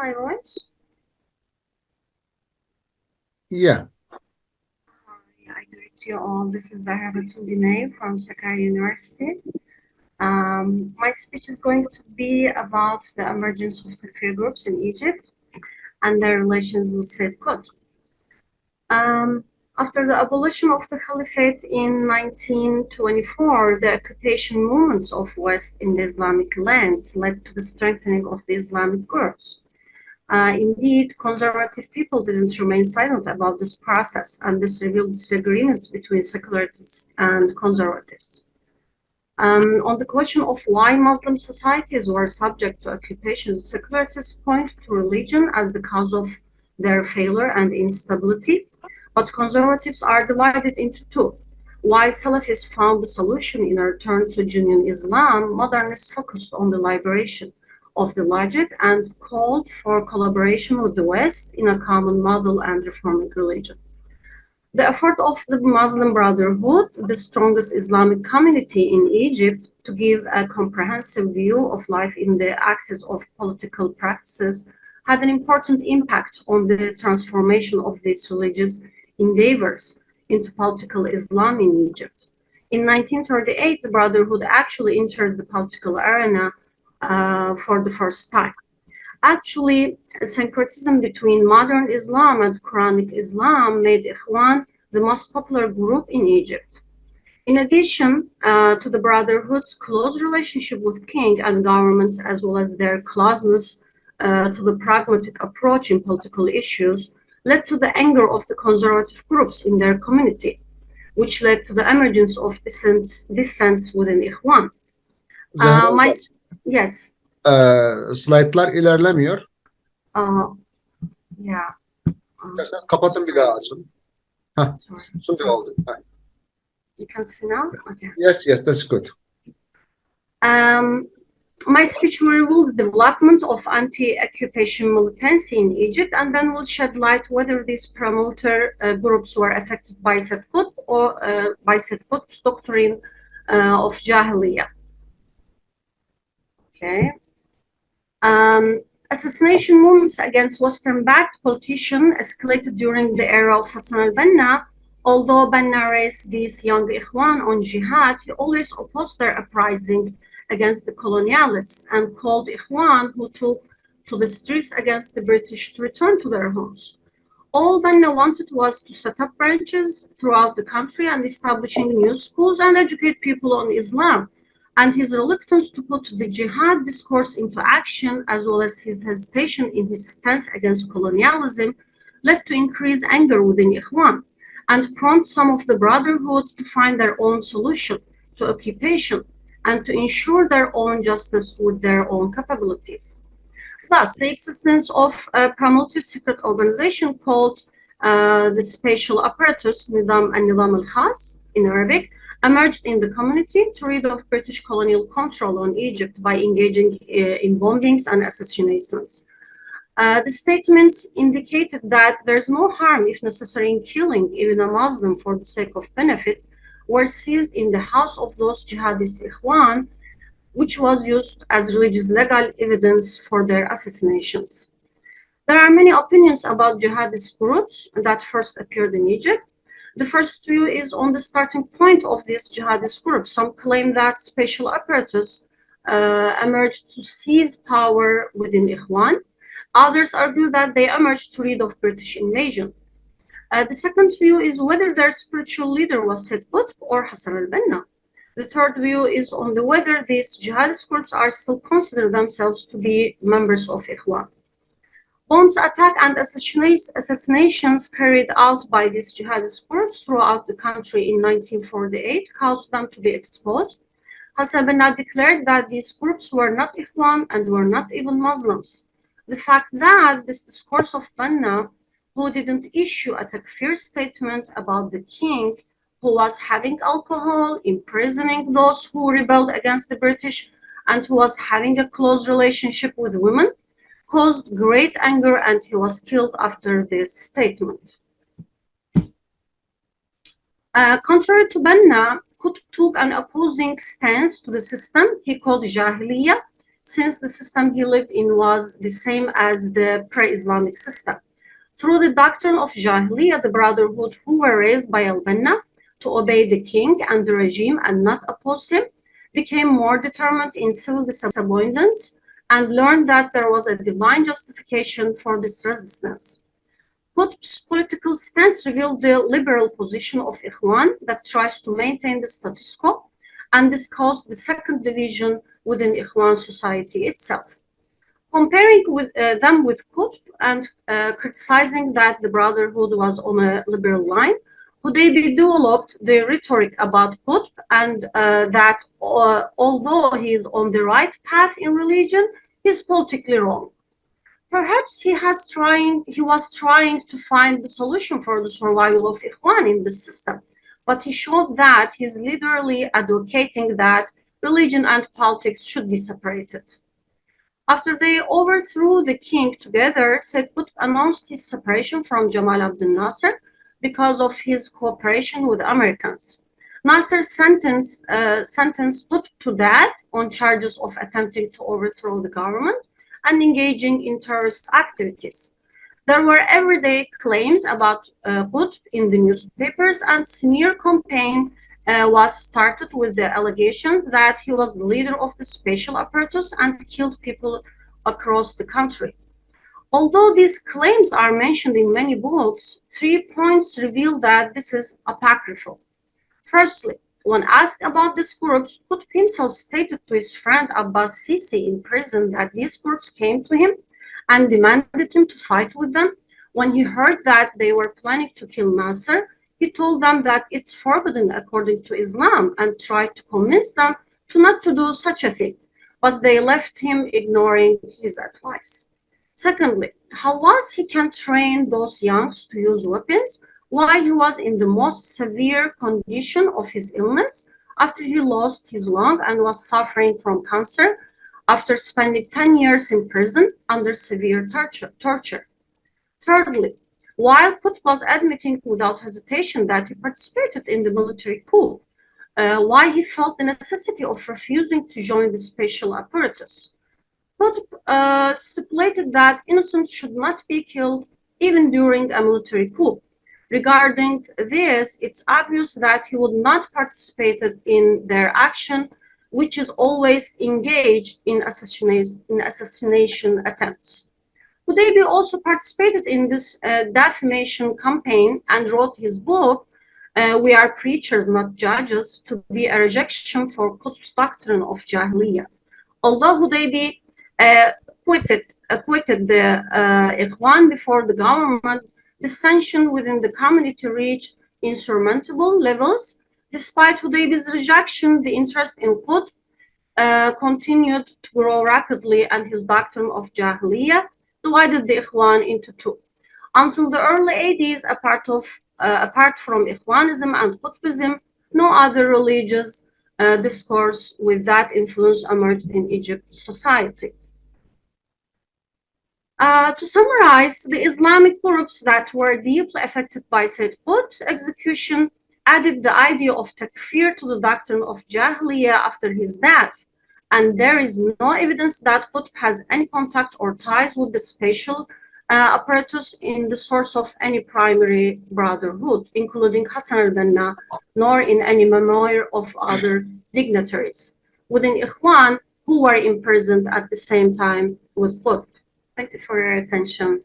my voice? Yeah. I greet you all. This is Zehra Betül Güney from Sakarya University. My speech is going to be about the emergence of Takfiri groups in Egypt and their relations with Said Qutb. After the abolition of the Caliphate in 1924, the occupation movements of West in the Islamic lands led to the strengthening of the Islamic groups. Indeed, conservative people didn't remain silent about this process, and this revealed disagreements between secularists and conservatives. On the question of why Muslim societies were subject to occupation, secularists point to religion as the cause of their failure and instability, but conservatives are divided into two. While Salafists found the solution in a return to genuine Islam, modernists focused on the liberation of the logic and called for collaboration with the West in a common model and reforming religion. The effort of the Muslim Brotherhood, the strongest Islamic community in Egypt, to give a comprehensive view of life in the axis of political practices had an important impact on the transformation of these religious endeavors into political Islam in Egypt. In 1938, the Brotherhood actually entered the political arena for the first time. Actually, syncretism between modern Islam and Quranic Islam made Ikhwan the most popular group in Egypt. In addition to the Brotherhood's close relationship with king and governments, as well as their closeness to the pragmatic approach in political issues, led to the anger of the conservative groups in their community, which led to the emergence of dissents within Ikhwan. Yes. Slaytlar ilerlemiyor. Yeah. Kapatın bir daha açın. Şimdi oldu. You can see now? Okay. Yes, that's good. My speech will reveal the development of anti-occupation militancy in Egypt, and then will shed light whether these promoter groups were affected by Said Qutb or by Said Qutb's doctrine of Jahiliyyah. Okay. Assassination movements against Western-backed politicians escalated during the era of Hassan al-Banna. Although Banna raised these young Ikhwan on jihad, he always opposed their uprising against the colonialists and called Ikhwan who took to the streets against the British to return to their homes. All Banna wanted was to set up branches throughout the country and establishing new schools and educate people on Islam. And his reluctance to put the jihad discourse into action, as well as his hesitation in his stance against colonialism, led to increased anger within Ikhwan and prompt some of the Brotherhood to find their own solution to occupation and to ensure their own justice with their own capabilities. Thus, the existence of a promotive secret organization called the Special Apparatus Nidam al-Nidam al-Khas in Arabic emerged in the community to rid of British colonial control on Egypt by engaging in bombings and assassinations. The statements indicated that there's no harm, if necessary, in killing even a Muslim for the sake of benefit, were seized in the house of those jihadist Ikhwan, which was used as religious legal evidence for their assassinations. There are many opinions about jihadist groups that first appeared in Egypt. The first view is on the starting point of this jihadist group. Some claim that special apparatus emerged to seize power within Ikhwan. Others argue that they emerged to rid of British invasion. The second view is whether their spiritual leader was Said Qutb or Hassan al-Banna. The third view is on the whether these jihadist groups are still consider themselves to be members of Ikhwan. Bombs, attack, and assassinations carried out by these jihadist groups throughout the country in 1948 caused them to be exposed. Hassan al-Banna declared that these groups were not Ikhwan and were not even Muslims. The fact that this discourse of Banna, who didn't issue a takfir statement about the king, who was having alcohol, imprisoning those who rebelled against the British, and who was having a close relationship with women, caused great anger, and he was killed after this statement. Contrary to Banna, Qutb took an opposing stance to the system he called Jahiliyyah. since the system he lived in was the same as the pre-Islamic system. Through the doctrine of Jahiliyyah, the brotherhood who were raised by al-Banna to obey the king and the regime and not oppose him, became more determined in civil disobedience and learned that there was a divine justification for this resistance. Qutb's political stance revealed the liberal position of Ikhwan that tries to maintain the status quo, and this caused the second division within Ikhwan society itself. Comparing them with Qutb and criticizing that the brotherhood was on a liberal line, Hudaybi developed the rhetoric about Qutb and that although he is on the right path in religion, he is politically wrong. Perhaps he was trying to find the solution for the survival of Ikhwan in the system, but he showed that he is literally advocating that religion and politics should be separated. After they overthrew the king together, Said Qutb announced his separation from Jamal Abdel Nasser because of his cooperation with Americans. Nasser sentenced Qutb to death on charges of attempting to overthrow the government and engaging in terrorist activities. There were everyday claims about Qutb in the newspapers, and smear campaign was started with the allegations that he was the leader of the special apparatus and killed people across the country. Although these claims are mentioned in many books, 3 points reveal that this is apocryphal. Firstly, when asked about these groups, Qutb himself stated to his friend Abbas Sisi in prison that these groups came to him and demanded him to fight with them. When he heard that they were planning to kill Nasser, he told them that it's forbidden according to Islam and tried to convince them not to do such a thing, but they left him ignoring his advice. Secondly, how was he can train those youngs to use weapons while he was in the most severe condition of his illness after he lost his lung and was suffering from cancer after spending 10 years in prison under severe torture. Thirdly, while Qutb was admitting without hesitation that he participated in the military coup, why he felt the necessity of refusing to join the special apparatus. Qutb stipulated that innocents should not be killed even during a military coup. Regarding this, it's obvious that he would not participate in their action, which is always engaged in assassination attempts. Hudaybi also participated in this defamation campaign and wrote his book, We Are Preachers, Not Judges, to be a rejection for Qutb's doctrine of Jahiliyyah. Although Hudaybi acquitted the Ikhwan before the government, dissension within the community reached insurmountable levels. Despite Hudaybi's rejection, the interest in Qutb continued to grow rapidly, and his doctrine of Jahiliyyah divided the Ikhwan into two. Until the early 80s, apart from Ikhwanism and Qutbism, no other religious discourse with that influence emerged in Egypt society. To summarize, the Islamic groups that were deeply affected by Said Qutb's execution added the idea of Takfir to the doctrine of Jahiliyyah after his death, and there is no evidence that Qutb has any contact or ties with the special apparatus in the source of any primary brotherhood, including Hassan al-Banna, nor in any memoir of other dignitaries within Ikhwan who were imprisoned at the same time with Qutb. Thank you for your attention.